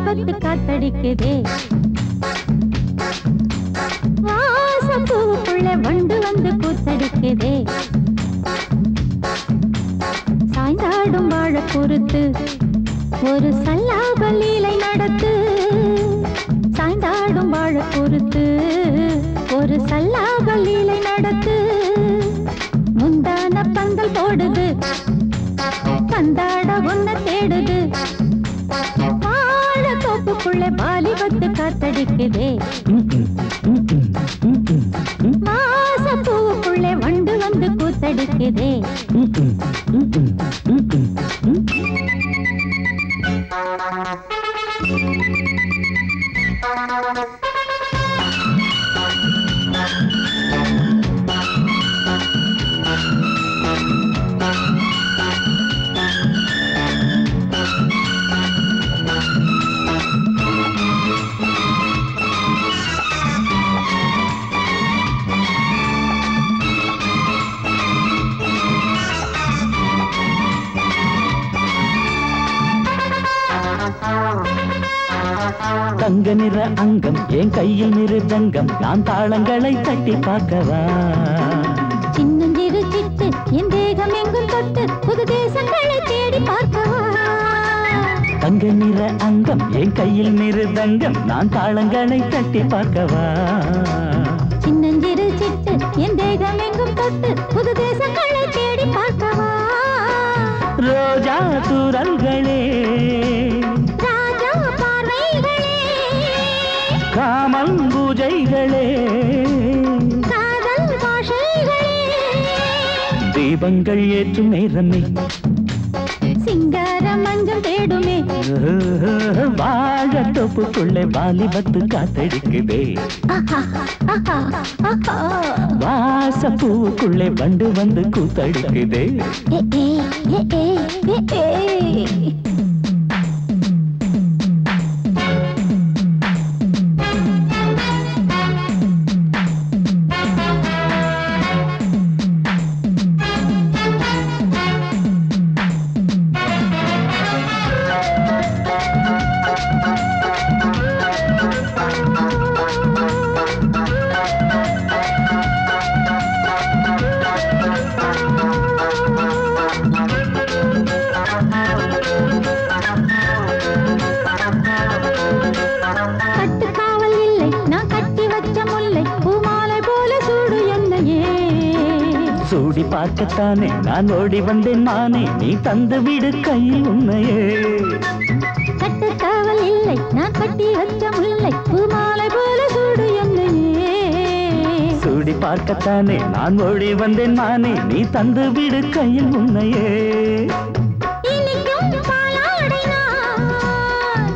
வாலிபத்து காத்தடிக்குதே வாசப்பூவுக்குள்ள வண்டு வந்து கூத்தடிக்குதே சாய்ந்தாடும் வாழ பொறுத்து ஒரு சல்லாப லீலை நடத்து சாய்ந்தாடும் வாழ பொறுத்து ஒரு சல்லாப லீலை நடத்து முந்தான பந்தல் போடுது பந்தாட ஒன்ன தேடுது வாழ தோப்புக்குள்ள வாலிபத்து காத்தடிக்குதே வாசப்பூவுக்குள்ள வண்டு வந்து கூத்தடிக்குதே தங்க நிற அங்கம் என் கையில் மிருதங்கம் நான் தாளங்களை தட்டி பார்க்கவா சின்னஞ்சிறு சிட்டு என் தேகம் எங்கும் தொட்டு புது தேசங்களை தேடி பார்க்கவா தங்க நிற அங்கம் என் கையில் மிருதங்கம் நான் தாளங்களை தட்டி பார்க்கவா சின்னஞ்சிறு சிட்டு என் தேகம் எங்கும் தொட்டு புது தேசங்களை தேடி பார்க்கவா ரோஜா தூரல்களே காமல் பூஜைகளே காதல் பாஷைகளே தீபங்கள் ஏற்றும் நேரமே சிங்கார மஞ்சள் தேடுமே வாழ தோப்புக்குள்ளே வாலிபத்து காத்தடிக்குதே வாசப்பூவுக்குள்ளே வண்டு வந்து கூத்தடிக்குதே சூடி பார்க்கத்தானே நான் ஓடி வந்தேன் நானே நீ தந்து விடு கையில் உண்மையே கட்டுக்காவல் இல்லை நான் கட்டி வச்ச முல்லை பூமாலை போல சூடு என்னையே சூடி பார்க்கத்தானே நான் ஓடி வந்தேன் நானே நீ தந்து விடு கையில் உண்மையே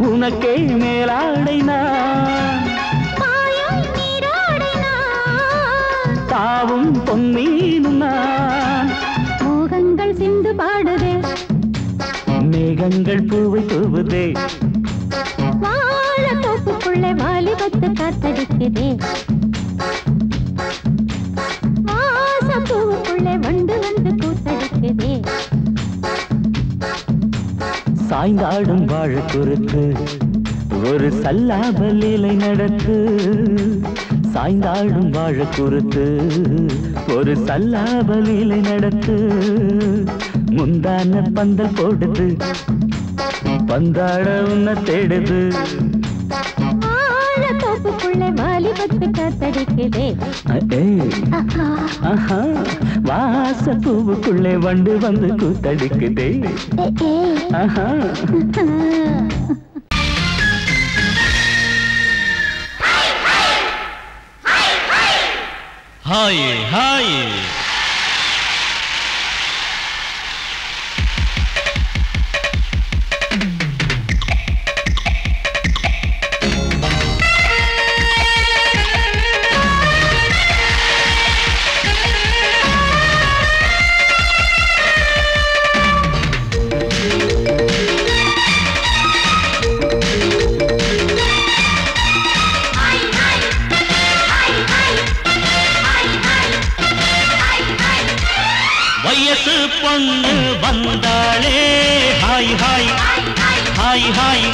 உனக்கே மேலாடைனா தாவும் பொன்னீனும் நான் மோகங்கள் சிந்து பாடுதே மேகங்கள் பூவை தூவுதே வாழ தோப்புக்குள்ளே வாலிபத்து காத்தடிக்குதே வாசப்பூவுக்குள்ளே வண்டு வந்து கூத்தடிக்குதே சாய்ந்தாடும் வாழ குறுக்கு ஒரு சல்லாப லீலை நடத்து சாய்ந்தாடும் வாழ குறுத்து ஒரு சல்லாப லீலை நடத்து முந்தான பந்தல் போடுது பந்தாட உன்ன தேடுது வாழ தோப்புக்குள்ளே வாலிபத்து காத்தடிக்குதே வாசப்பூவுக்குள்ளே வண்டு வந்து கூத்தடிக்குதே हाय हाय வயசு பொண்ணு வந்தாளே ஹாய் ஹாய் ஹாய் ஹாய்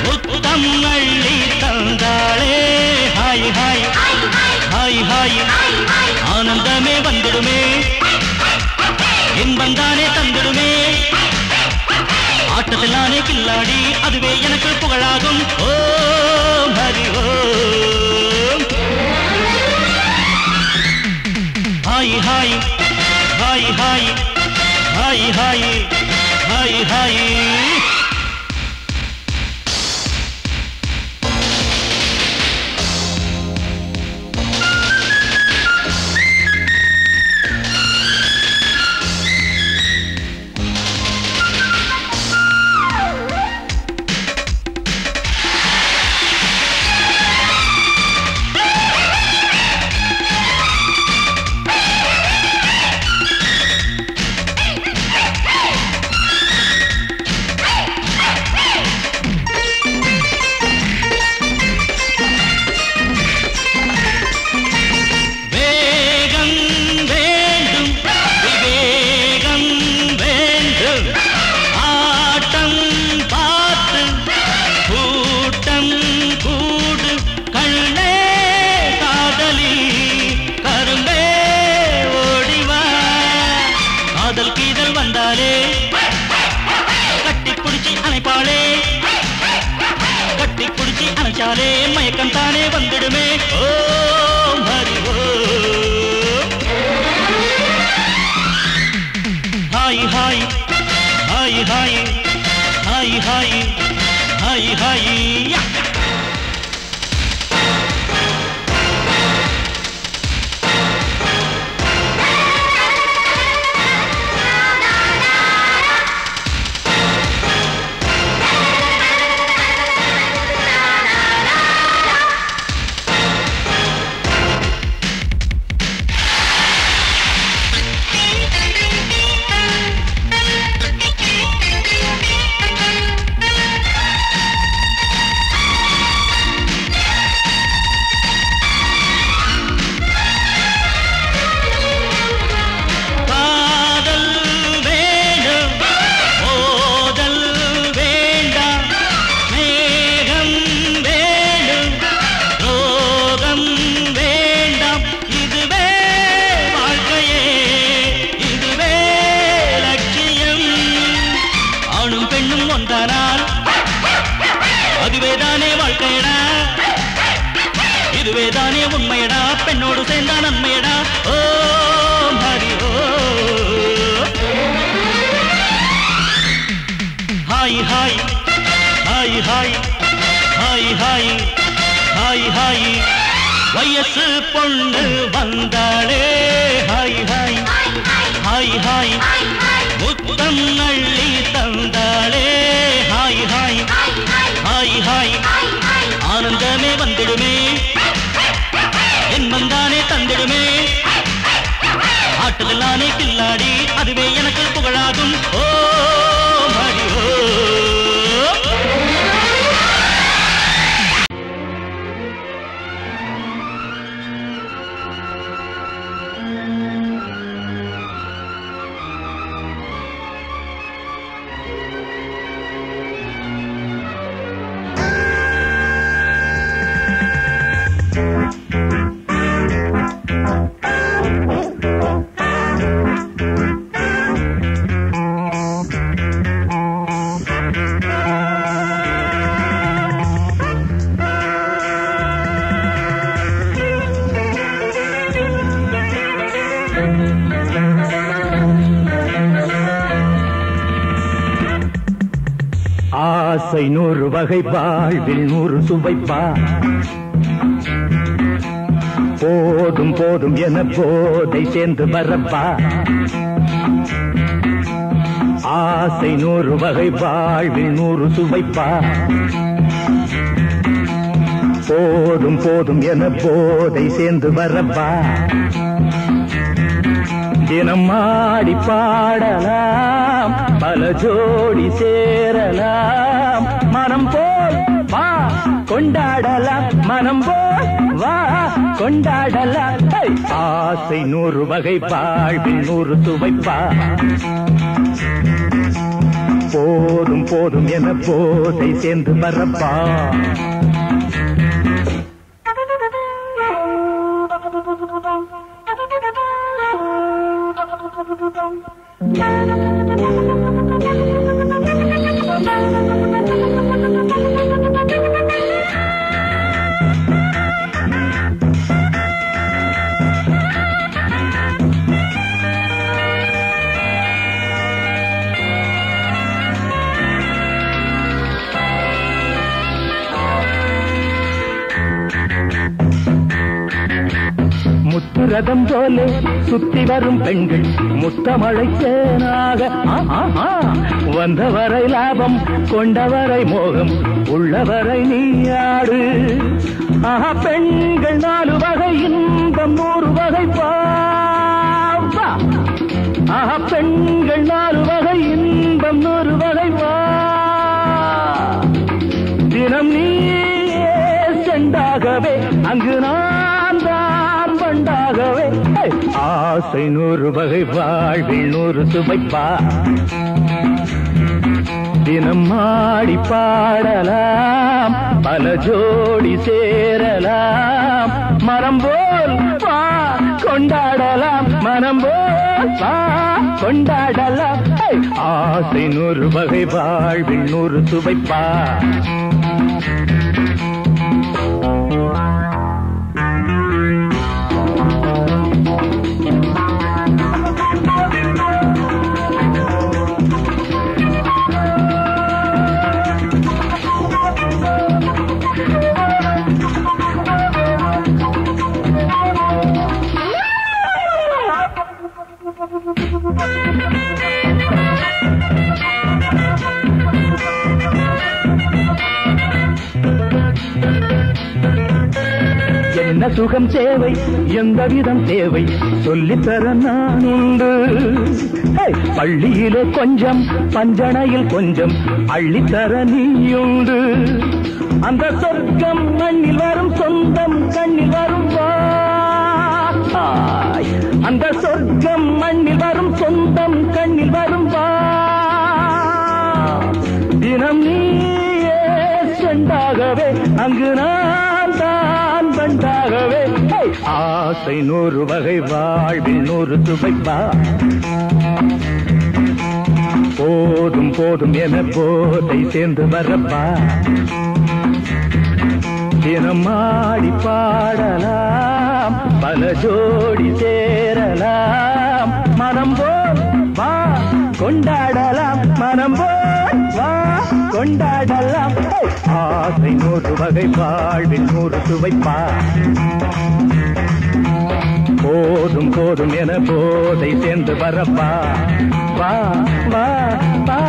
முத்தம் அள்ளி தந்தாளே ஹாய் ஹாய் ஹாய் ஹாய் ஆனந்தமே வந்துடுமே இன்பந்தானே தந்திடுமே ஆட்டத்தில் நானே கில்லாடி அதுவே எனக்கு புகழாகும் Om Hari Om hi hi hi hi hi hi hi hi மயக்கம் தானே வந்துடுமே Om Hari Om hi hi hi hi hi hi hi hi அதுவேதானே வாழ்க்கையடா இதுவேதானே உண்மையடா பெண்ணோடு சேர்ந்தா நன்மையடா Om Hari Om hi hi hi hi hi hi hi hi வயசு பொண்ணு வந்தாளே ஹாய் ஹாய் ஹாய் ஹாய் முத்தம் அள்ளி தந்தாளே ஹாய் ஹாய் ஹாய் ஹாய் ஆனந்தமே வந்துடுமே என்பந்தானே தந்திடுமே ஆட்டத்தில் நானே கில்லாடி அதுவே எனக்கு புகழாகும் ஓம் ஹரி ஓம் ஆசை 100 வகை வாழ்வில் 100 சுவைப்பா போதும் போதும் என போதை சேர்ந்து வரப்பா ஆசை 100 வகை வாழ்வில் 100 சுவைப்பா போதும் போதும் என போதை சேர்ந்து வரப்பா தினம் ஆடி பாடலாம் பல ஜோடி சேரலாம் மனம் போல் வா கொண்டாடலாம் மனம் போல் வா கொண்டாடலாம் ஆசை 100 வகை வாழ்வில் 100 சுவைப்பா போதும் போதும் என போதை சேர்ந்து வரப்பா. முத்துரதம் போலே சுத்தி வரும் பெண்கள் முத்தமழை தேனாக வந்தவரை லாபம் கொண்டவரை மோகம் உள்ளவரை நீயாடு. பெண்கள் 4 வகை இன்பம் 100 வகை பாவா. பெண்கள் 4 வகை இன்பம் 100 வகை வா. தினம் நீயே செண்டாகவே அங்கு நான் தான் பண்டாகவே. ஆசை 100 வகை வாழ்வில் 100 சுவைப்பா. தினம் ஆடி பாடலாம் பல ஜோடி சேரலாம். மரம் போல் வா கொண்டாடலாம் மனம் போல் வா கொண்டாடலாம். ஆசை 100 வகை வாழ்வில் 100 சுவைப்பா. என்ன சுகம் தேவை எந்த விதம் தேவை சொல்லித்தர நான் உண்டு. பள்ளியிலே கொஞ்சம் பஞ்சணையில் கொஞ்சம் அள்ளித்தர நீயுண்டு. அந்த சொர்க்கம் மண்ணில் வரும் சொந்தம் கண்ணில் வரும் வா. அந்த சொர்க்கம் மண்ணில் வரும் சொந்தம் கண்ணில் வரும் வா. தினம் நீயே செண்டாகவே அங்கு நான் தான் பண்டாகவே. ஆசை 100 வகை வாழ்வில் 100 சுவைப்பா. போதும் போதும் என போதை சேர்ந்து வரப்பா. தினம் ஆடி பாடலாம் பல ஜோடி சேரலாம். மனம் போல் வா கொண்டாடலாம் மனம் போல் வா கொண்டாடலாம். ஆசை 100 வகை வாழ்வில் 100 சுவைப்பா. போதும் போதும் என போதை சேர்ந்து வரப்பா. வா வா வா.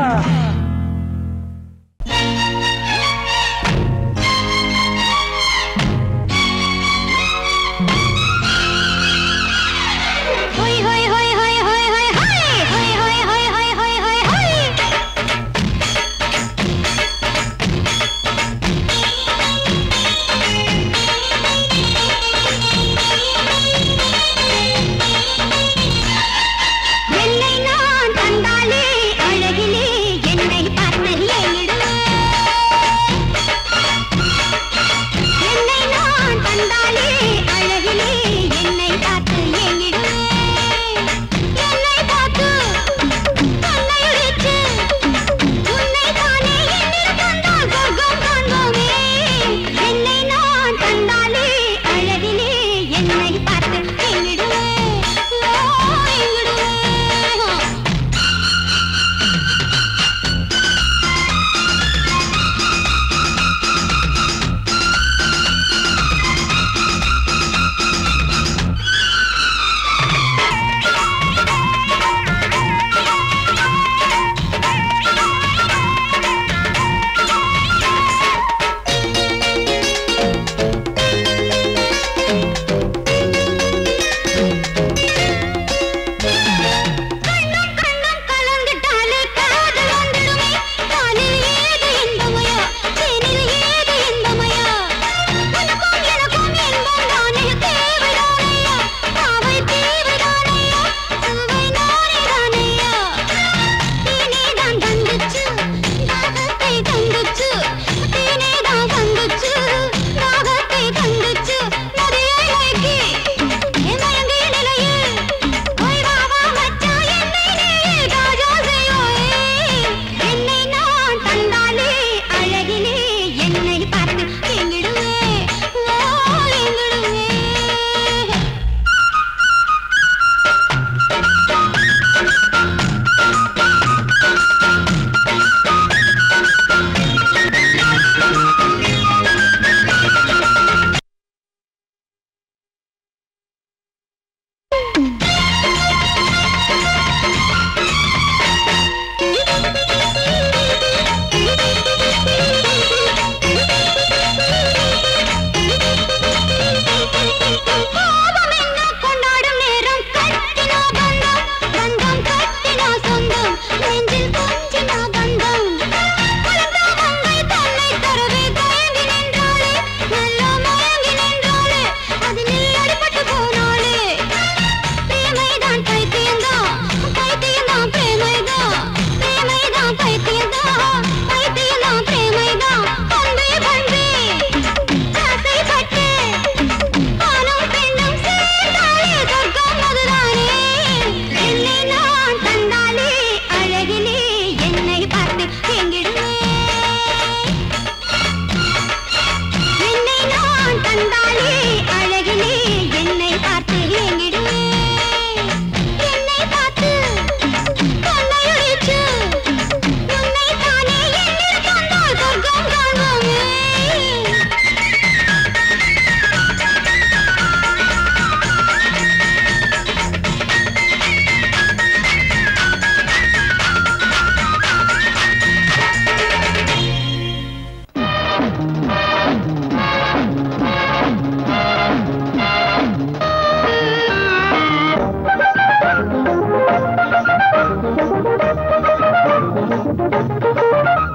என்னை நான் தந்தாலே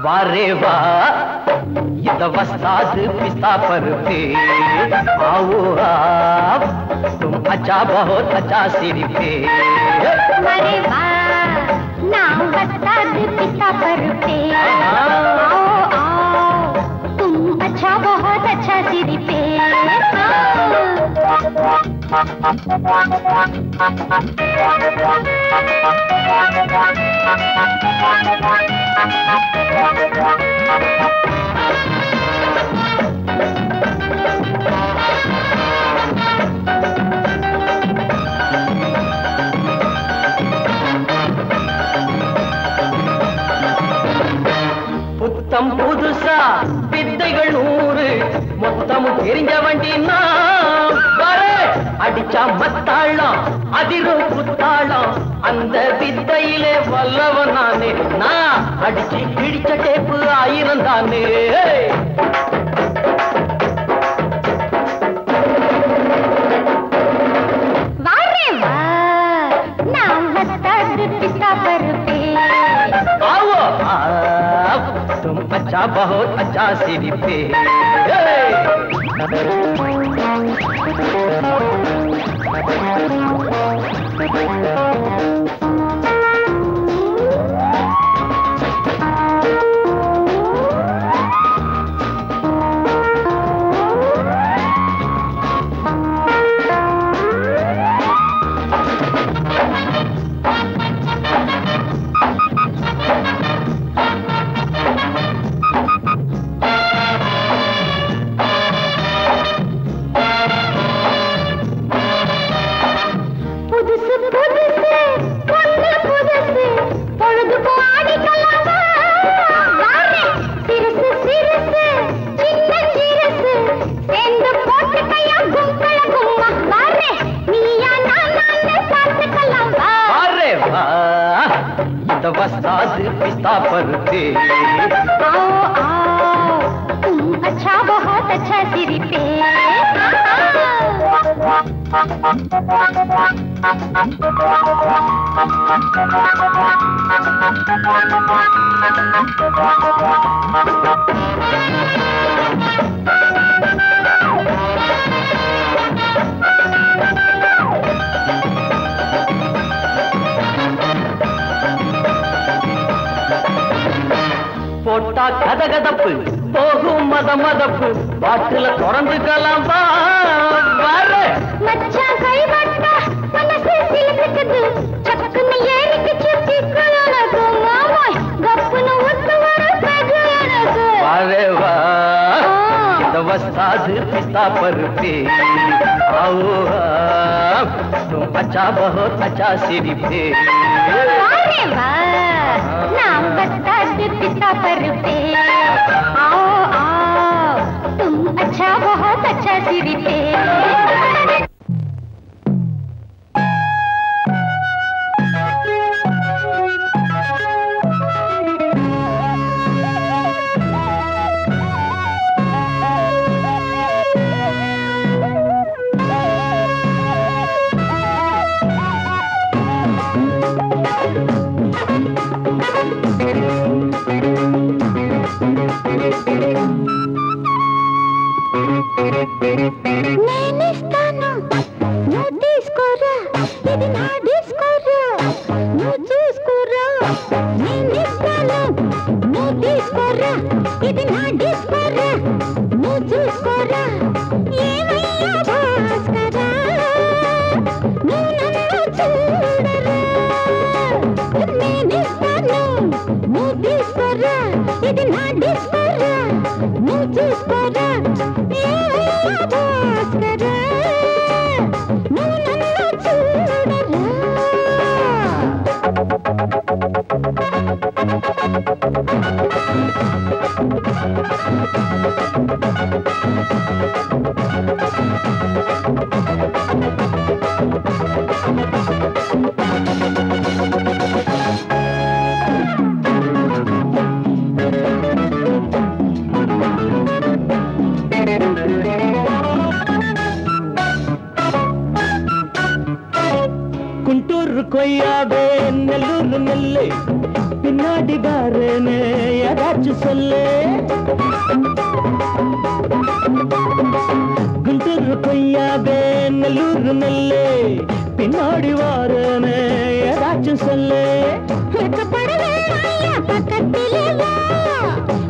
वारे वाह ये तो वस्ताद पिस्ता पर पे आओ आप तुम अच्छा बहुत अच्छा सिर पे अरे वाह नाम वस्ताद पिस्ता पर पे आओ आओ तुम अच्छा बहुत अच्छा सिर पे புத்தம் புதுசா வித்தைகள் 100 மொத்தமும் தெரிஞ்ச வண்டினா அடிச்சா மத்தாளம் அதிரும் புத்தாளம் அந்த வித்தையிலே வல்லவன் நானே நான் அடிச்சு கிடிச்ச டேப்பு 1000 தானே वारे वाह नाम वस्ताद पिस्ता पर पे आओ आप तुम अच्छा बहुत अच्छा सिर पे वस्ताद पिस्ता पर पे आओ आओ तुम अच्छा बहुत अच्छा सिर पे போட்டா கதகதப்பு போகும் மதமதப்பு பாட்டுல தொடர்ந்துக்கலாம் மச்சான் கைவட்டா மனசு சிலுக்குது சக்குன்னு ஏறிக்கு சுத்தி குளனக்கு மாமாய் கப்புன்னு ஒத்து வர பெகு எனக்கு वारे वाह ये तो वस्ताद पिस्ता पर पे आओ आप तुम अच्छा बहुत अच्छा सिर पे वारे वाह नाम वस्ताद पिस्ता पर पे आओ आओ तुम अच्छा बहुत अच्छा सिर पे கொய்யாவே நெல்லூர் நெல்லை பின்னாடி காரனே ஏதாச்சும் சொல்லு குண்டூர் கொய்யாவே நல்லூர் நெல்லே பின்னாடி வாரனே ஏதாச்சும் சொல்லு பக்கத்திலே வா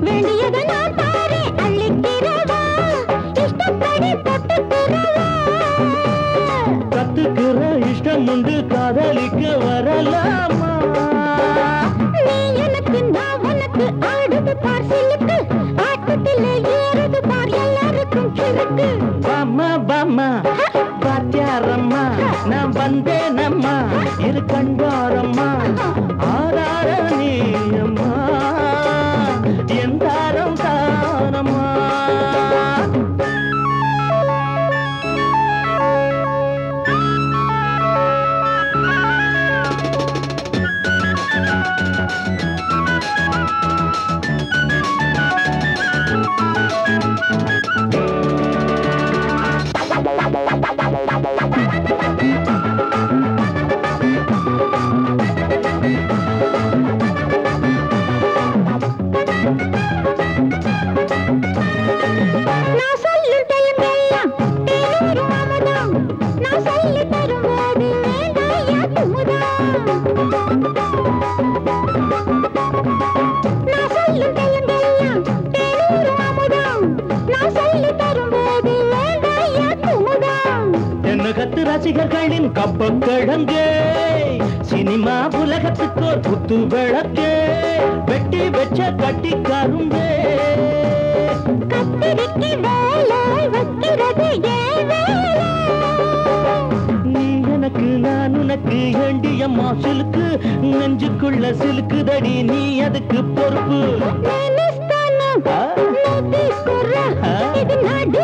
வேண்டியதை நான் பாரு அள்ளிக்கிறவா இஷ்டப்படி தொட்டுக்கிறவா கத்துக்கிற இஷ்டம் உண்டு காதலிக்க வரலாமா நீ எனக்கு நான் உனக்கு ஆடுது பார் சிலுக்கு ஆட்டத்திலே ஏறுது பார் எல்லாருக்கும் கிறுக்கு பாமா பாமா பாத்தியாரம்மா நான் வந்தேனம்மா இரு கண்டாரம்மா ஆரார நீயம்மா எந்தாரம் தானம்மா ரசிகர்களின் கப்பக்கிழங்கே சினிமா உலகத்துக்கோர் புத்து விளக்கே வெட்டி வெச்ச கட்டி கரும்பே கத்திரிக்கு வேலை வைக்கிறது நீ எனக்கு நான் உனக்கு ஏண்டியம்மா சிலுக்கு நெஞ்சுக்குள்ள சிலுக்குதடி நீ அதுக்கு பொறுப்பு இது நாடு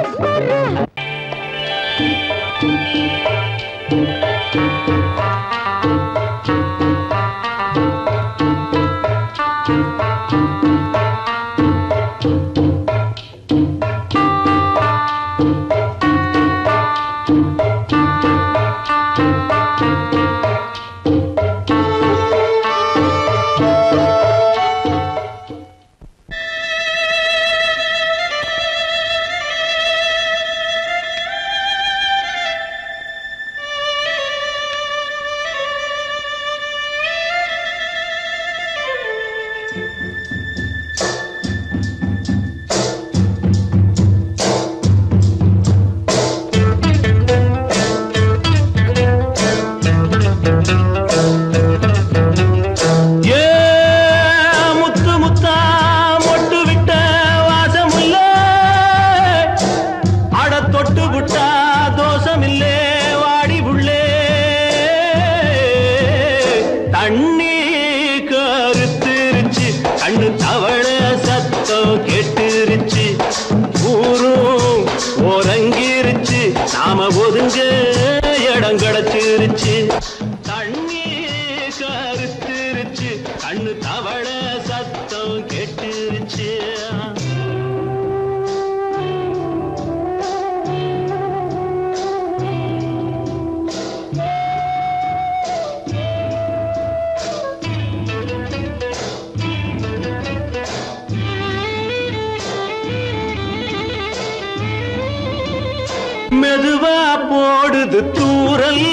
மெதுவா போடுது தூரல்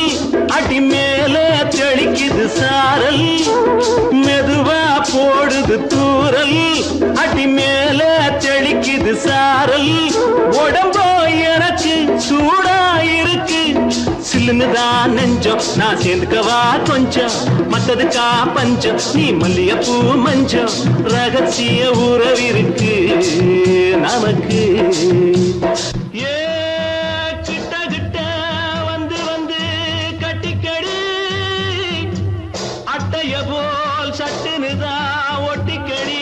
அடி மேலே தெளிக்குது சாரல் மெதுவா போடுது தூரல் அடி மேலே தெளிக்குது சாரல் உடம்போ எனக்கு சூடா இருக்கு சில்லுன்னுதான் நெஞ்சம் நான் சேர்ந்துக்கவா கொஞ்சம் மத்ததுக்கா பஞ்சம் நீ மல்லிகைப்பூ மஞ்சம் ரகசிய உறவிருக்கு நமக்கு போல் சட்டுனுதான் ஒட்டிக்கடி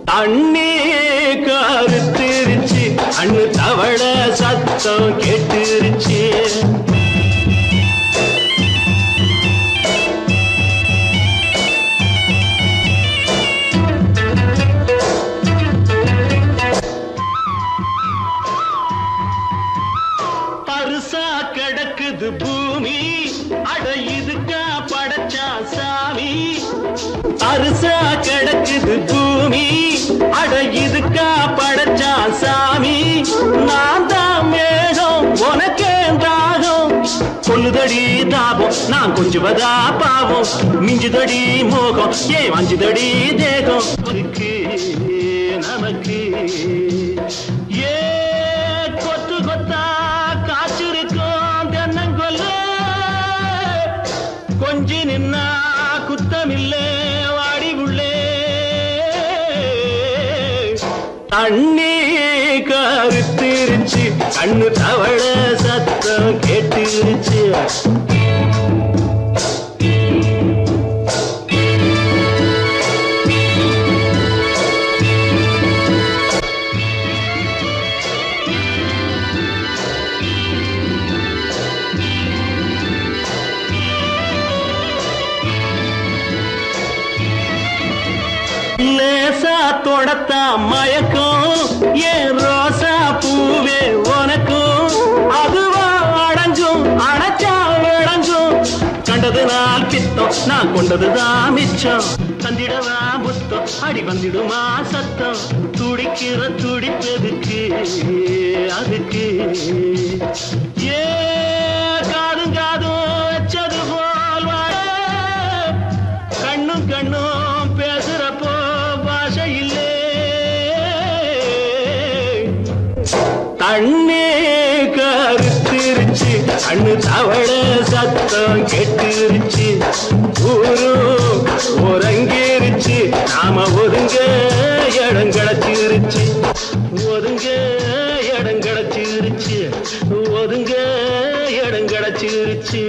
தண்ணி கருத்திருச்சு அண்ணு தவள சத்தம் கேட்டுருச்சு பருசா கிடக்குது பூமி அட இதுக்கா படைச்சா சாமி தரிசா கிடக்குது பூமி, அட இதுக்கா படைச்சா சாமி. நான் தான் மேகம் உனக்கே தாகம், கொல்லுதடி தாபம் நான் கொஞ்சுவதா பாவம். மிஞ்சுதடி மோகம் ஏன் வஞ்சுதடி தேகம். நமக்கு ஏ கொத்து கொத்தா காய்ச்சிருக்கும் தென்னங்கொல்ல, கொஞ்சி நின்னா குத்தமில்லே வாடி உள்ளே. தண்ணி கருத்திருச்சு கண்ணு தவள சத்தம் கேட்டுருச்சு. லேசா தொடத்தா மயக்கும் ஏன் ரோசா பூவே உனக்கும். அதுவா அடைஞ்சும் அடைச்சா விளைஞ்சும், கண்டது நாள் பித்தம் நான் கொண்டதுதான் மிச்சம். தந்திடவா புத்தம் அடி வந்திடுமா சத்தம், துடிக்கிற துடிப்பதுக்கு அதுக்கு. ஏ காதும் காதும் வச்சது போல் வாழ, கண்ணும் கண்ணும் பேசுறப்போ பாஷை இல்லே. தண்ணே கருத்திருச்சு கண்ணு தவள சத்தம் கெட்டுருச்சு. ஊரும் ஒரங்கிருச்சு நாம ஒதுங்க இடம் கிடச்சிருச்சு. ஒதுங்க இடம் கிடச்சிருச்சு, ஒதுங்க இடம் கிடச்சிருச்சு.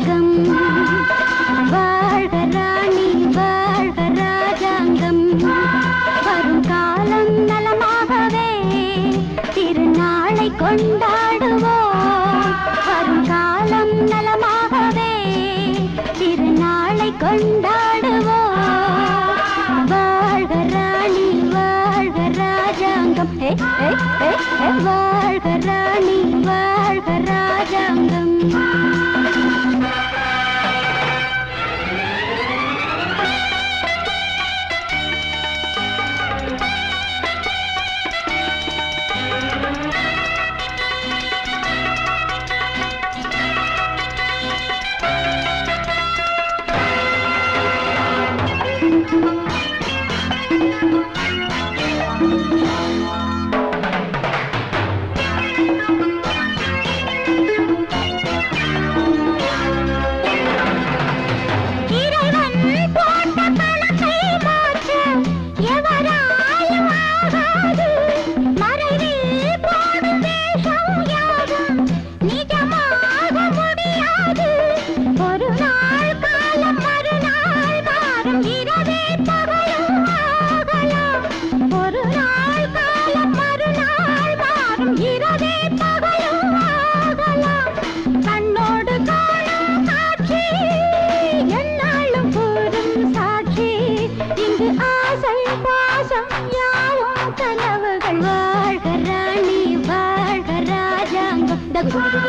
ராஜாங்கம் வாழ்க ராணி வாழ்க ராஜாங்கம் வரும் காலம் நலமாகவே திருநாளை கொண்டாடுவோம் வரும் காலம் நலமாகவே திருநாளை கொண்டாடுவோம் வாழ்க ராணி வாழ்க ராஜாங்கம் வாழ்க ராணி வாழ்க ராஜாங்கம்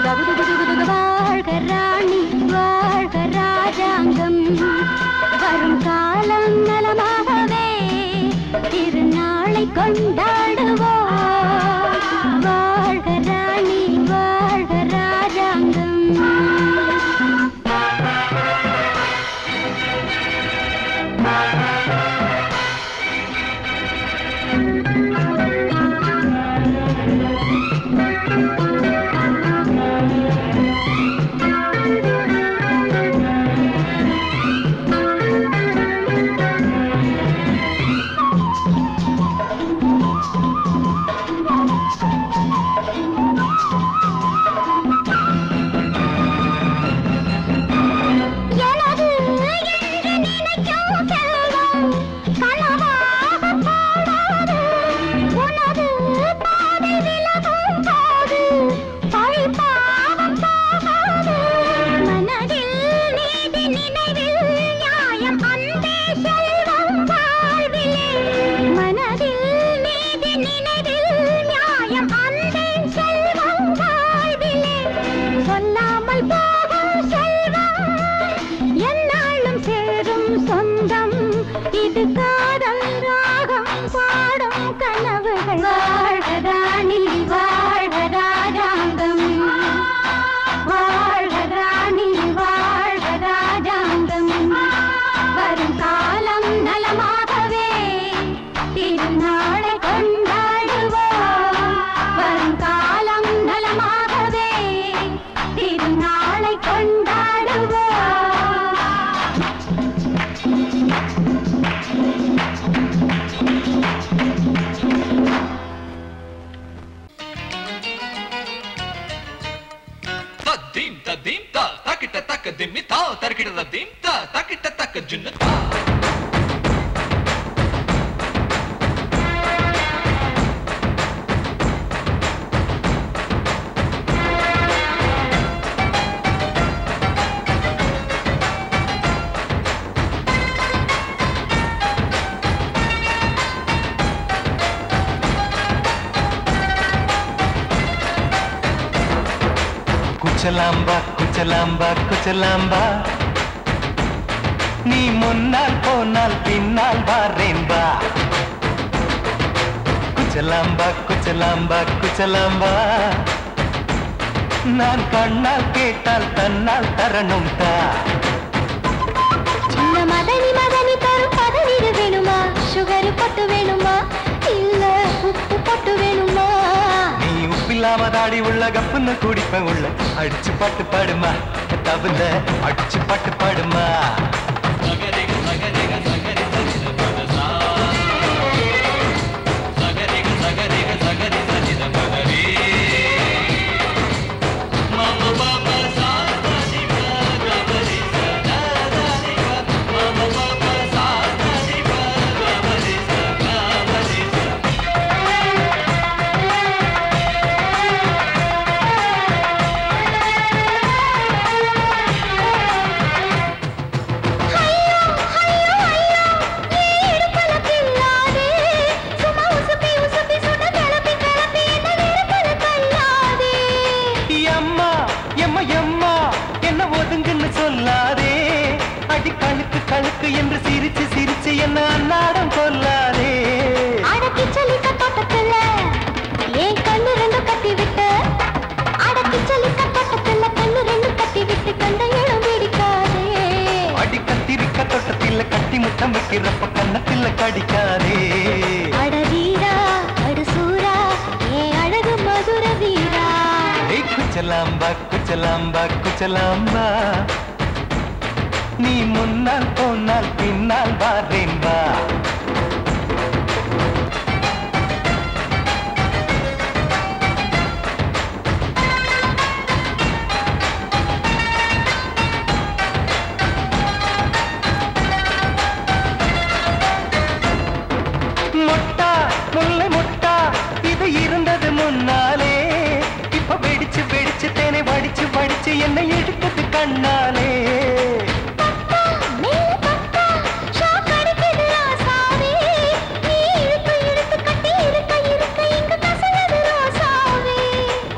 வாழ்க ராணி வாழ்க ராஜாங்கம் வரும் காலம் நலமாகவே திருநாளை கொண்டாடுவோம் வாழ்க ராணி வாழ்க ராஜாங்கம் குச்சலாம்பா குச்சலாம்பா குச்சலாம்பா நீ முன்னால் போனால் பின்னால் வாரேன்பா குச்சலாம்பா குச்சலாம்பா குச்சலாம்பா நான் கண்ணால் கேட்டால் தன்னால் தரணும் தா சின்ன மதனி மதனி தரும் பதவிடு வேணுமா சுகர் பொட்டு வேணுமா இல்ல உப்பு பொட்டு வேணுமா நீ உப்பில்லாம தாடி உள்ள கப்புன்னு குடிப்ப உள்ள அடிச்சு பாட்டு பாடுமா தவிர அடிச்சு பாட்டு பாடுமா Mama, Papa, Sa, Sa, Sa, அடிக்கிறப்ப கண்ணத்தில் கடிக்காதே. அட வீரா அடு சூரா ஏ அழகு மதுர வீரா. குச்சலாம்பா குச்சலாம்பா குச்சலாம்பா நீ முன்னால் போனால் பின்னால் வாரேன் வா. முட்டா முல்லை முட்டா இது இருந்தது முன்னாலே, இப்ப வெடிச்சு வெடிச்சு தேனை வடிச்சு வடிச்சு என்னை எடுத்தது கண்ணாலே.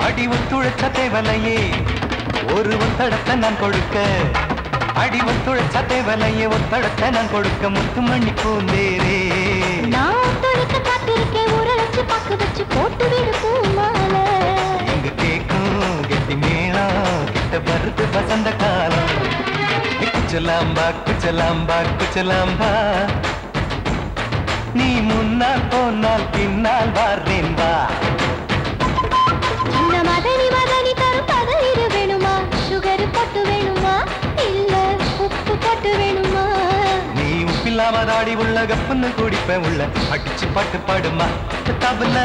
அடி ஒத்துழைச்ச தேவலையே ஒரு ஒத்தடத்தை நான் கொடுக்க, அடி ஒத்துழைச்ச தேவலையே ஒத்தடத்தை நான் கொடுக்க முத்துமணி பூந்தேரே. நான் தொடுக்க காத்திருக்கேன் உரலச்சு பக்கு வச்சு போட்டு விடு பூமாலை. எங்க கேக்கும் கெட்டி மேளம் கிட்ட வருது வசந்த காலம். குச்சலாம்பா குச்சலாம்பா குச்சலாம்பா நீ முன்னால் போனால் பின்னால் வாரேன் வா. சின்ன மதனி மதனி தரும் பதனிரு வேணுமா, சுகர் போட்டு வேணுமா இல்ல உப்பு போட்டு வேணுமா? நீ உப்பில்லாம தாடி உள்ள கப்புன்னு குடிப்பேன் உள்ள அடிச்சு பாட்டு பாடுமா, தபல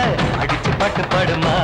அடிச்சு பாட்டு பாடுமா.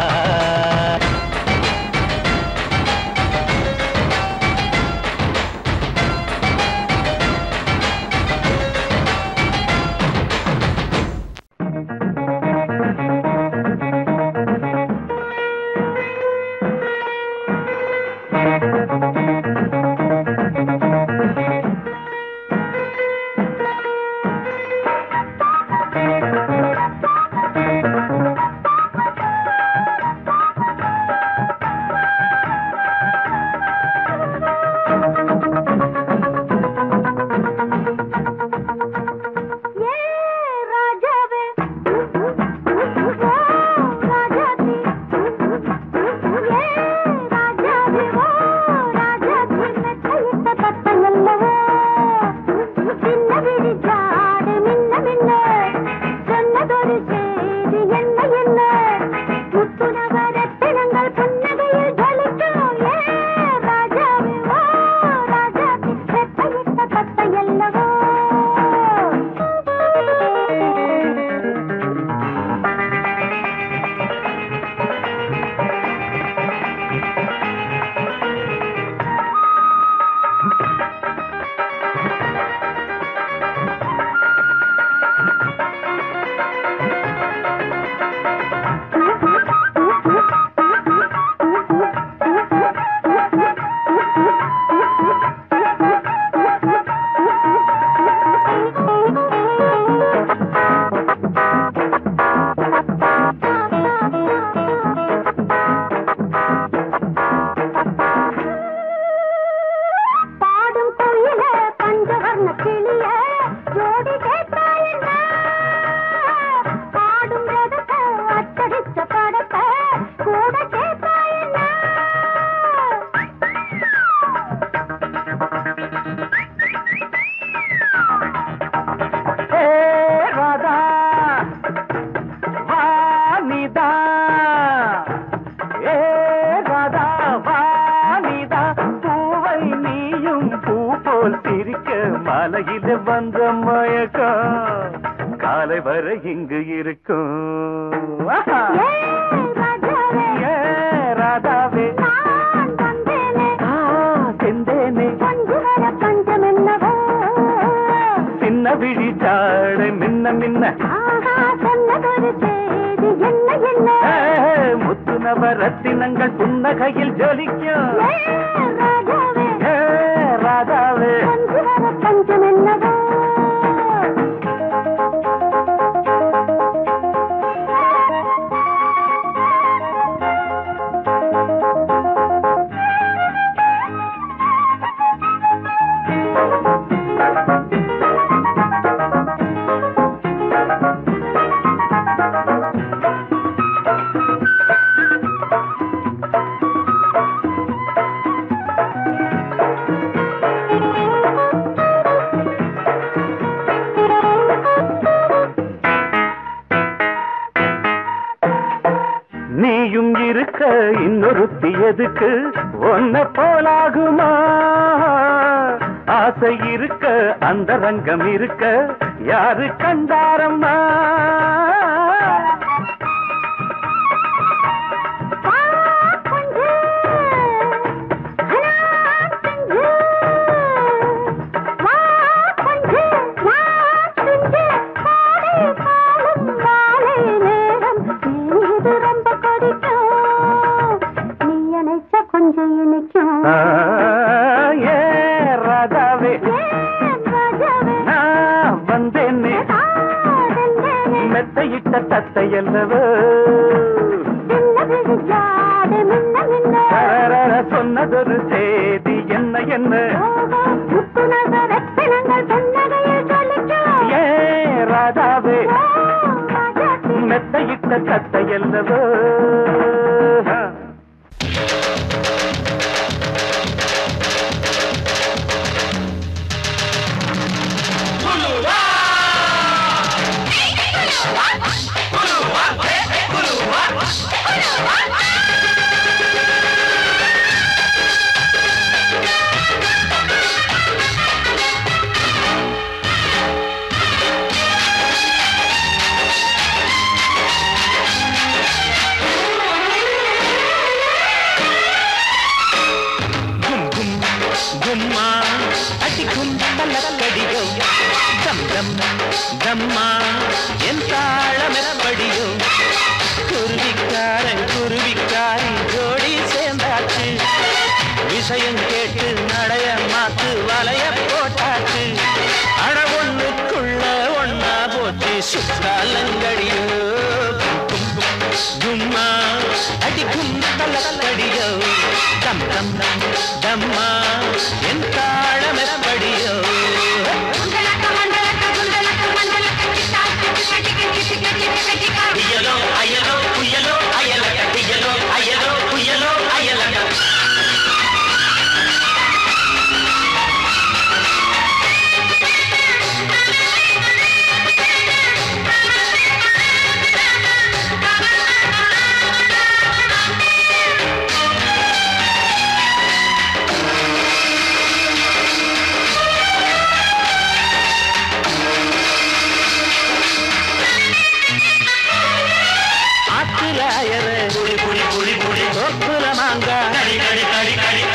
காலையில வந்த மயக்கம் காலை வரை இங்கு இருக்கும். ராதாவே செந்தேனே சின்ன விழி சாடு மின்ன மின்ன முத்து நவரத்தினங்கள் புன்னகையில் ஜொலிக்கும். ராதாவே பஞ்சம் என்னவோ இன்னொருத்தி எதுக்கு ஒன்ன போலாகுமா ஆசை இருக்க அந்த ரங்கம் இருக்க யாரு கண்டாரம்மா தத்தையல்லவோ சொன்னதொரு செய்தி என்ன என்ன ஏ ராதாவே மெத்தையிட்ட தத்தையல்லவோ தம்மா என் தாளமெப்படியோ குருவிக்காரி ஜோடி சேர்ந்தாச்சு விஷயம் கேட்டு நடைய மாத்து வலைய போட்டாச்சு அட ஒண்ணுக்குள்ள ஒன்னா போச்சு சுத்தாலங்கடியோ கும்மா அடிக்கும் தலக்கடியோ தம் தம் தம்மா என் தாளமெப்படியோ அயலோ அயலோ புயலோ அயலக அயலோ அயலோ புயலோ அயலக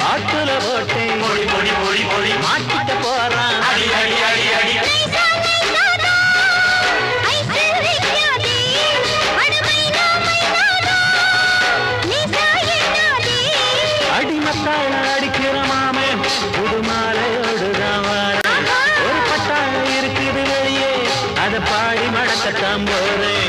ஆட்டுல போட்டே மாட்டிட்ட போறான் அடி அடி அடி அடி அடிமத்தாள அடிக்கிற மாமே புது மாலையோடுதான் ஒரு பட்டாள இருக்குது வெளியே அதை பாடி மடக்கத்தான் போறேன்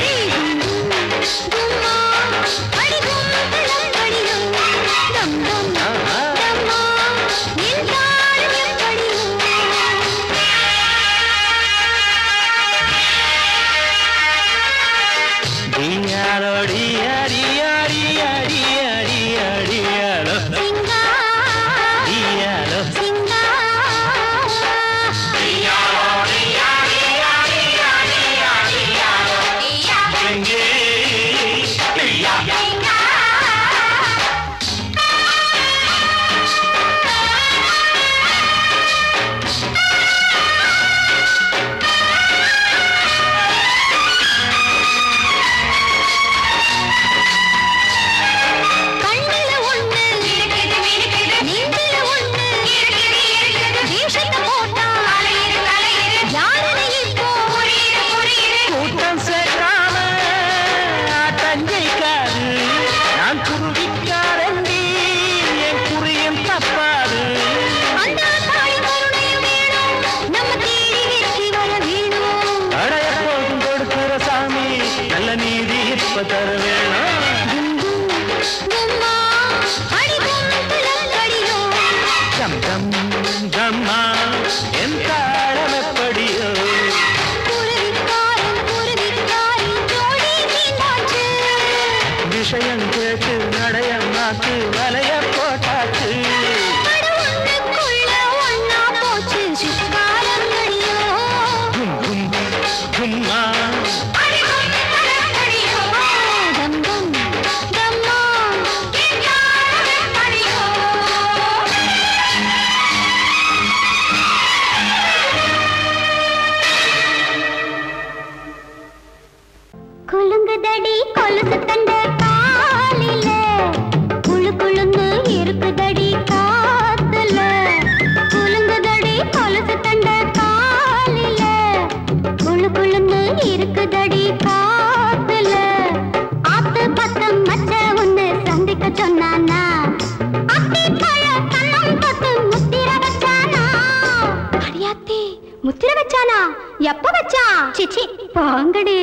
விஷயம் கேட்டு நடைய மாத்து வலைய போட்டாச்சு கும்மா வச்சானா? எப்ப வச்சா? சிச்சி பாங்கடி.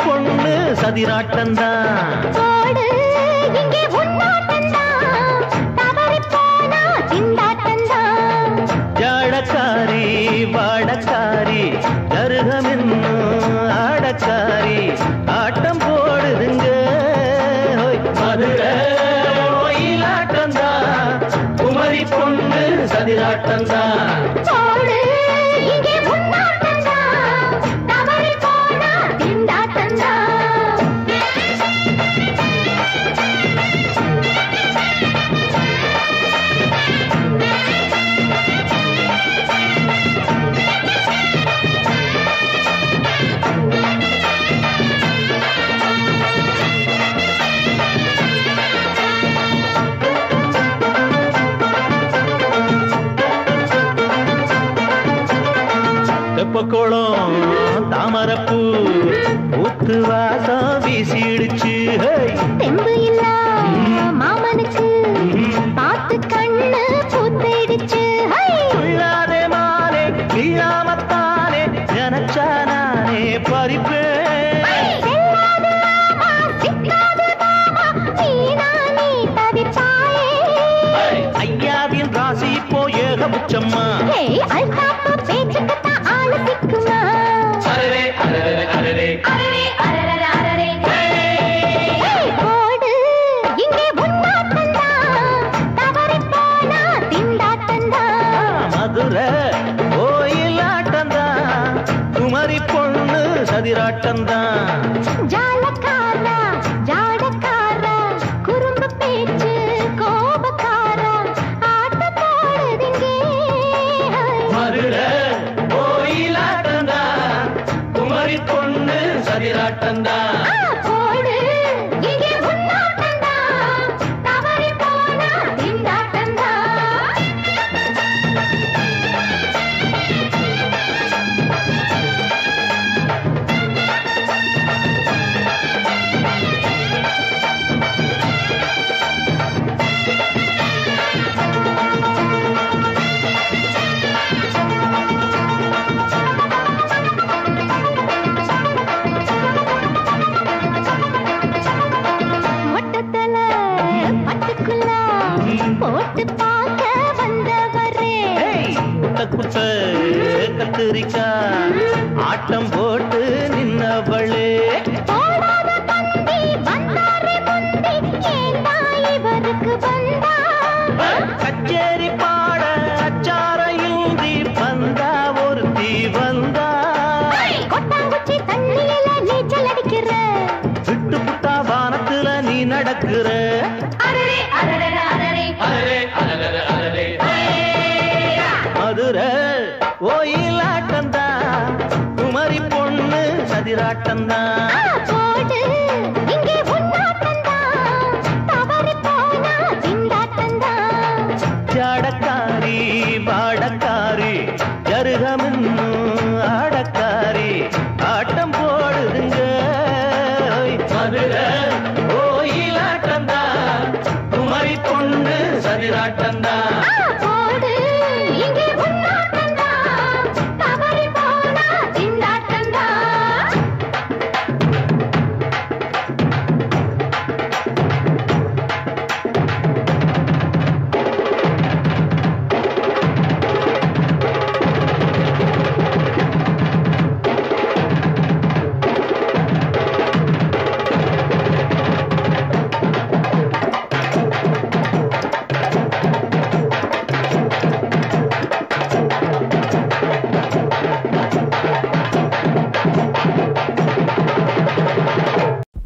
பொண்ணு சதிராட்டந்தான் ஜாடக்காரி வாடக்காரி கருகமென்னு ஆடக்காரி ஆட்டம் போடுதுங்க மதுரை கோயிலாட்டந்தான் குமரி பொண்ணு சதிராட்டந்தான் குளம் தாமரப்பூ ஊத்து வாசம் வீசிடுச்சு தெம்பு இல்ல மாமனுக்கு பார்த்து கண்ணு பூத்திடுச்சு உள்ளாதே மானே இல்லாமத்தானே நினைச்சா நானே பறிப்பேன் ஐயாவின் ராசி இப்போ ஏகபட்சம்மா பேச்சுக்கத்தான் ஆலோசிக்குமா இங்கே தவறி போனா திண்டாட்டந்தா மதுரை கோயிலாட்டந்தான் குமரி பொண்ணு சதிராட்டந்தான் ஜாலக்காரா ஜாடக்காரா குறும்பு பேச்சு கோபக்காரா ஆட்ட போடுதிங்கே மதுரை கோயிலாட்டந்தான் குமரி பொண்ணு சதிராட்டந்தான் போடு இங்கே உன்னாட்டந்தா தவறி போனா திண்டாட்டந்தா மொட்டத்தல பட்டுக்குள்ள போட்டு பார்க்க வந்தவரே குட்ட கத்திரிக்கா ஆட்டம் போட்டு நின்னவளே போடாத தந்தி வந்தாரே முந்தி ஏண்டா இவருக்கு வந்தா கச்சேரி பாட அச்சார இந்தி வந்தா ஒருத்தி வந்தா கொட்டாங்குச்சி தண்ணியில நீச்சல் அடிக்கிற விட்டு புட்டா வானத்துல நீ நடக்கிற மதுரை கோயிலாட்டந்தா குமரி பொண்ணு சதிராட்டந்தா போடு இங்கே உன்னாட்டந்தா தவறி போனா திண்டாட்டந்தா ஜாடக்காரி பாடக்காரி ஜருகமின்னு ஆடக்காரி ஆட்டம் போடுதுங்க மதுரை கோயிலாட்டந்தா குமரி பொண்ணு சதிராட்டந்தா போடு இங்கே உன்னாட்டந்தா தவறி போனா திண்டாட்டந்தா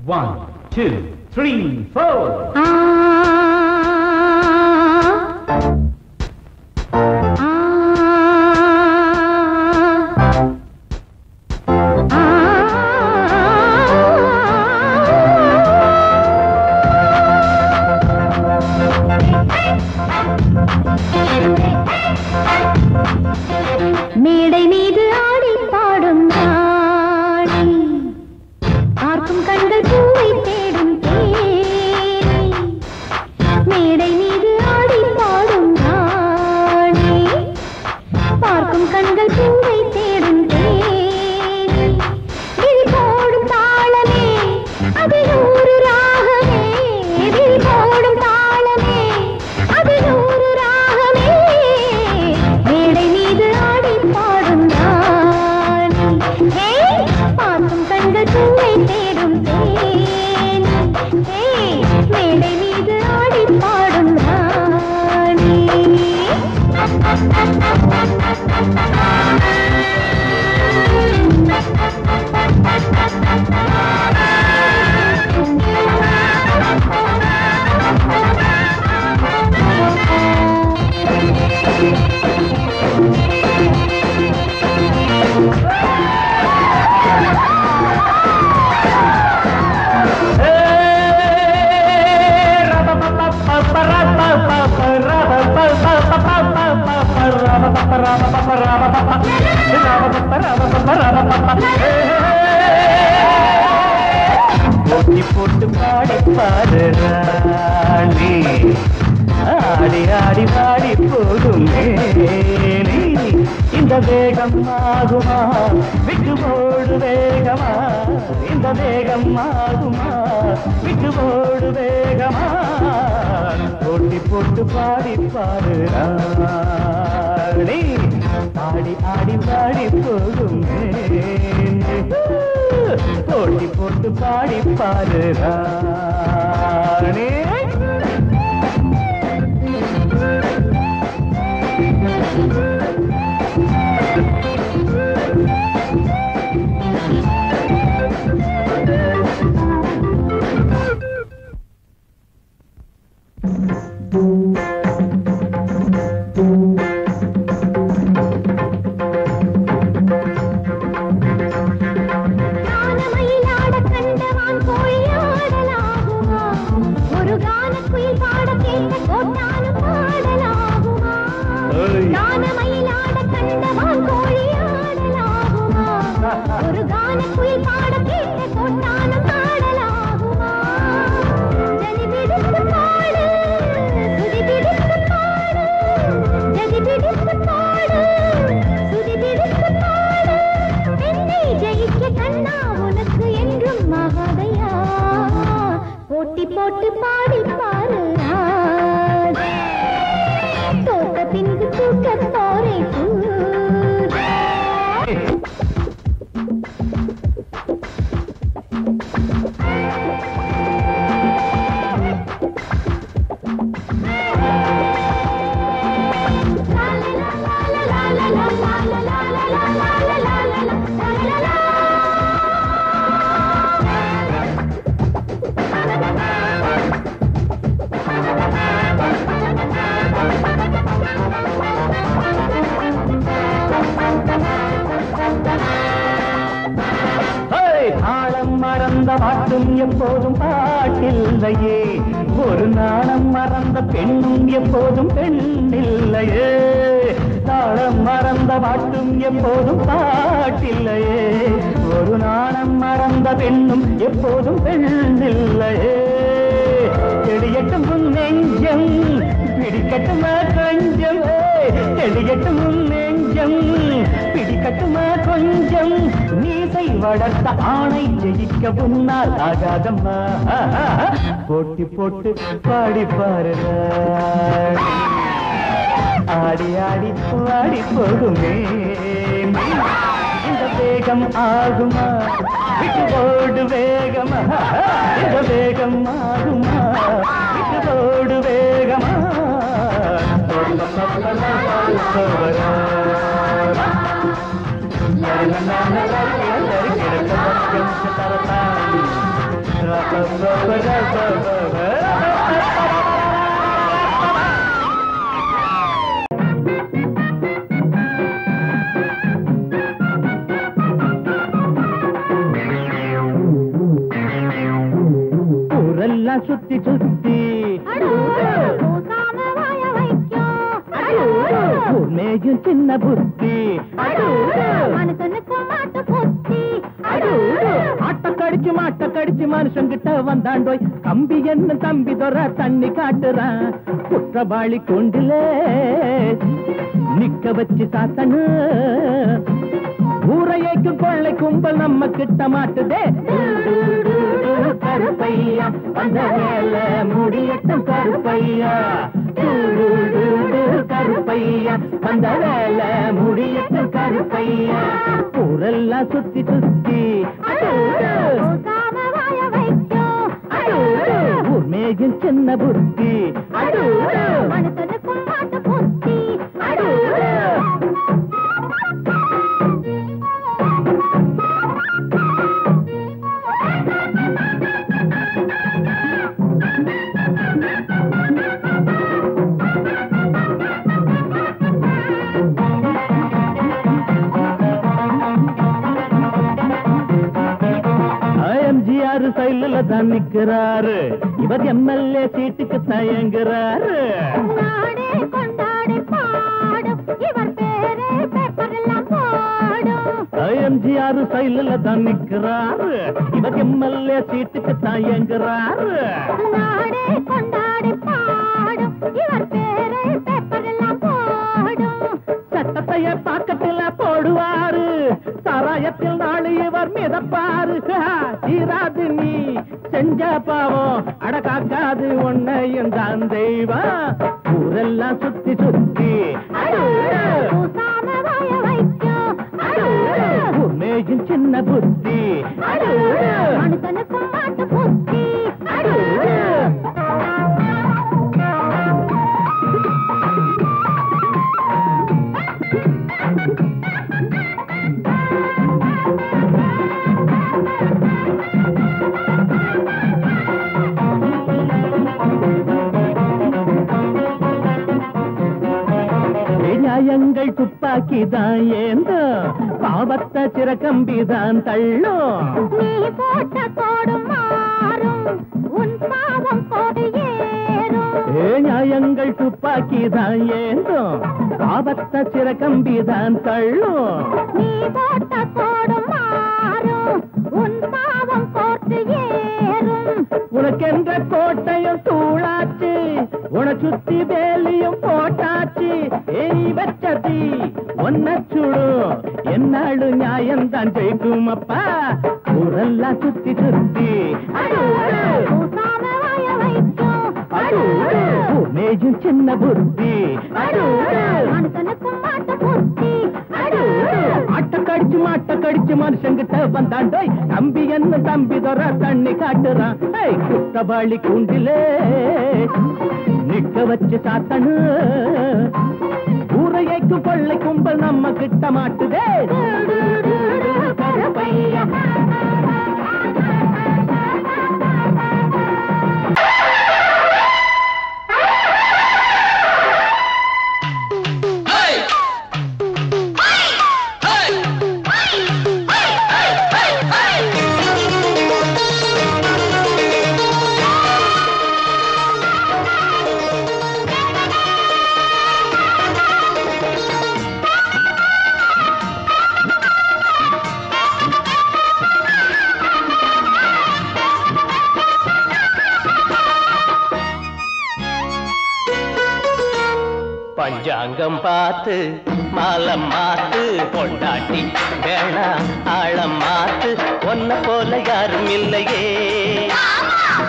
One, two, three, four. மேடை மீது ஆடி பாடும் நாடி பார்க்கும் கண்கள் பூவை தேடும் தேடி போட்டி போட்டு பாடி பாரு ராணி ஆடி ஆடி பாடி போகும் மேனி இந்த வேகம் ஆகுமா விட்டு போடு வேகமா இந்த வேகம் ஆகுமா விட்டு போடு வேகமா போட்டி போட்டு பாடி பாரு ராணி ஆடி ஆடி பாடி போகும் மேனி போட்டி போட்டு பாடி பாரு ராணி போட்டு பாடி பாரு தோட்ட பின்பு தூக்க போரே பாட்டும் எப்போதும் பாட்டில்லையே ஒரு நாணம் மறந்த பெண்ணும் எப்போதும் பெண்ணில்லையே தாளம் மறந்த பாட்டும் எப்போதும் பாட்டில்லையே ஒரு நாணம் மறந்த பெண்ணும் எப்போதும் பெண்ணில்லையே செடியட்டும் நெஞ்சம் பிடிக்கட்டுமா கொஞ்சம் செடியட்டும் நெஞ்சம் பிடிக்கட்டுமா கொஞ்சம் நீசை வளர்த்த ஆணை ஜெயிக்க முன்னால் ஆகாதம்மா போட்டி போட்டு பாடி பாரு ஆடி ஆடி பாடி போகுமே இந்த வேகம் ஆகுமா விட்டு போடு வேகமா இந்த வேகம் ஆகுமா விட்டு போடு வேகமா ஊரெல்லாம் சுத்தி சுத்தி மேயும் சின்ன புத்தி ஆட்ட கடிச்சு மனுஷங்கிட்ட வந்தாண்டோய் கம்பி என்ன தம்பி தொற தண்ணி காட்டுறான் குற்றவாளி கொண்டில நிக்க வச்சு சாத்தனு ஊரையைக்கும் கொள்ளை கும்பல் நம்ம கிட்ட மாட்டுதே கருப்பையா அந்த வேலை முடியட்டும் கருப்பையா கருப்பையா அந்த வேலை முடியட்டும் கருப்பையா ஊரெல்லாம் சுத்தி சுத்தி ஊர் மேயும் சின்ன புத்தி சைல தான் நிக்கிறாரு இவர் எம்எல்ஏ சீட்டுக்கு தயங்குறாரு கொண்டாடி பாடும் இவர் பேரே பேப்பர் எல்லாம் போடும் எம்ஜிஆர் சைலில் தான் நிற்கிறாரு, இவர் எம்எல்ஏ சீட்டுக்கு தான் ஏங்குறாரு. நாடே கொண்டாடி பாடும் இவர் பேரை பேப்பரெல்லாம் போடும். சட்டத்தைய பாக்கத்தில் போடுவாரு, சாராயத்தில் நாளை இவர் மிதப்பாரு. தீராது நீ செஞ்ச பாவம், அடக்காக்காது உன்னையும் தான் தெய்வம். ஊரெல்லாம் சுத்தி சுத்தி பூசாம வாய வைக்கும் உண்மையும் சின்ன புத்தி மனுஷனுக்கும் மாட்டு புத்தி. நியாயங்கள் துப்பாக்கிதான் ஏந்தோ, பாவத்தை சிறக்கம்பிதான் தள்ளும். நீ போட்ட கோடு மாறும், உன் பாவம் கோடு ஏறும். நியாயங்கள் துப்பாக்கிதான் ஏந்தோ, பாவத்தை சிறக்கம்பிதான் தள்ளும். நீ போட்ட கோடு மாறும், உன் பாவம் கோட்டு ஏறும். உனக்கென்ற கோட்டையும் தூளாச்சு, உன சுத்தி வேலியும் போட்டாச்சு. நீ வச்சதி ஒன்ன சுடும், என்னாடு நியாயம்தான் ஜெயிக்கும் அப்பா. ஊரெல்லாம் சுத்தி சுத்தி பூசாம வாய வைக்கும் மேஜும் சின்ன புத்தி. மனுஷனுக்கும் மாட்டு புத்தி. மாட்ட கடிச்சு மனுஷங்கிட்ட வந்தாண்டோய், தம்பி என்ன தம்பி தர தண்ணி காட்டுறான். குத்தவாளி கூண்டிலே நிக்க வச்சு சாத்தனு, ஊரையைக்கும் கொள்ளை கும்பல் நம்ம கிட்ட மாட்டுதே. கருப்பையா பஞ்சாங்கம் பார்த்து மாலம் மாத்து, பொண்டாட்டி வேணா ஆழம் மாத்து. ஒன்ன போல யாரும் இல்லையே,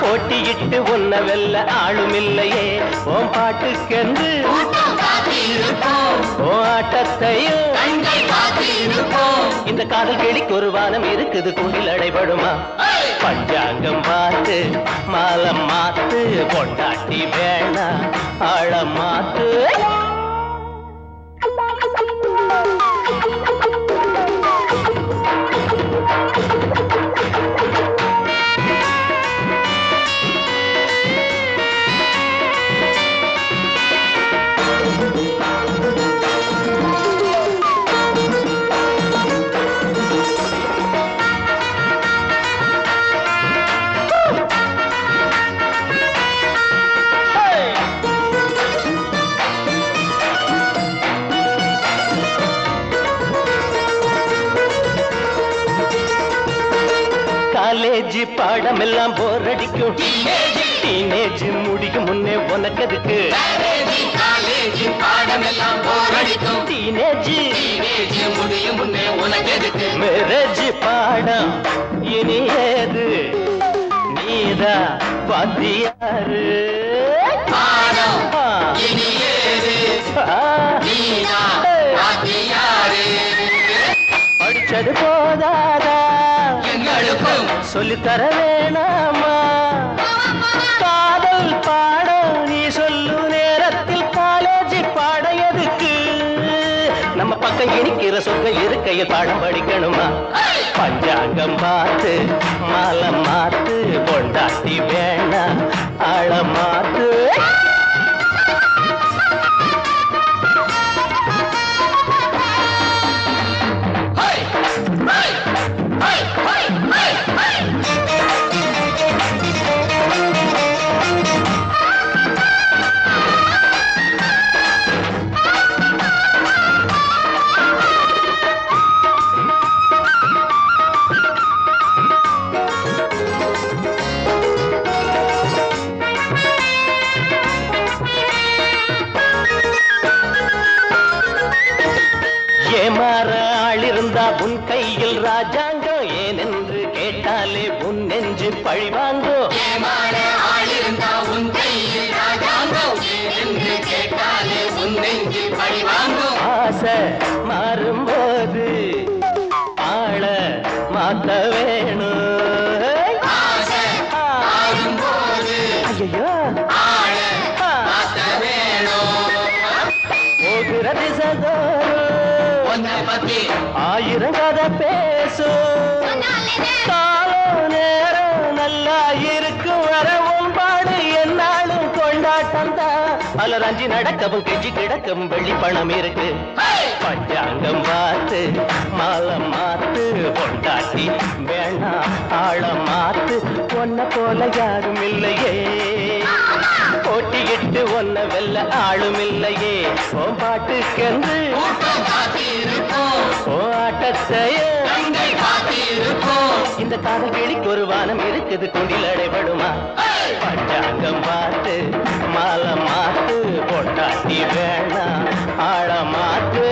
போட்டியிட்டு ஒன்ன வெல்ல ஆளும் இல்லையே. ஓம் பாட்டுக்கென்று ஓ ஆட்டத்தையும் இந்த காதல் கிளிக்கு ஒரு வானம் இருக்குது, கூண்டில் அடைபடுமா? பஞ்சாங்கம் பார்த்து மாலம் மாத்து, பொண்டாட்டி வேணா ஆழம் மாத்து. காலேஜ் பாடம் எல்லாம் போர் அடிக்கும், டீனேஜ் முடிக்கும் முன்னே உனக்கு எதுக்கு? காலேஜ் பாடம் எல்லாம் போர் அடிக்கும், டீனேஜ் முடியும் முன்னே உனக்கு எதுக்கு? மேரேஜ் பாடம் இனி ஏது, நீதா வாத்தியாரு. பாடம் இனி ஏது, நீதா வாத்தியாரு. படிச்சது போதாதா எங்களுக்கும் சொல்லித்தர வேணாமா? காதல் பாடம் நீ சொல்லு நேரத்தில் காலேஜ் பாட எதுக்கு? நம்ம பக்கம் இனிக்கிற சொர்க்கம் இருக்கையில் பாடம் படிக்கணுமா? பஞ்சாங்கம் பார்த்து மாலம் மாத்து, பொண்டாட்டி வேணா ஆழம் மாத்து. ஏனென்று கேட்டாலே உன் நெஞ்சு பழிவாங்கோ ஆசை மாறும்போது ஆள மாத்த வேணும் ஐயோ போகிற திசதோறும் ஆயிரம் கதை பேசும் காலம் நேரம் நல்லா இருக்கும் வர உன்பாடு என்னாலும் கொண்டாட்டம் தான் பலர் அஞ்சி நடக்கவும் கெஞ்சி கிடக்கவும் வெள்ளி பணம் இருக்கு பஞ்சாங்கம் பார்த்து மாலம் மாத்து கொண்டாட்டி வேணாம் ஆழம் மாத்து ஒன்ன போல யாரும் இல்லையே போட்டியிட்டு ஒன்ன வெல்ல ஆளும் இல்லையே ஓ பாட்டுக்கென்று ஓ ஆட்டத்தையே இந்த காதல் கிளிக்கு ஒரு வானம் இருக்குது குண்டில் அடைபடுமா பஞ்சாங்கம் பார்த்து மாலம் மாத்து கொண்டாட்டி வேணாம் ஆழம் மாத்து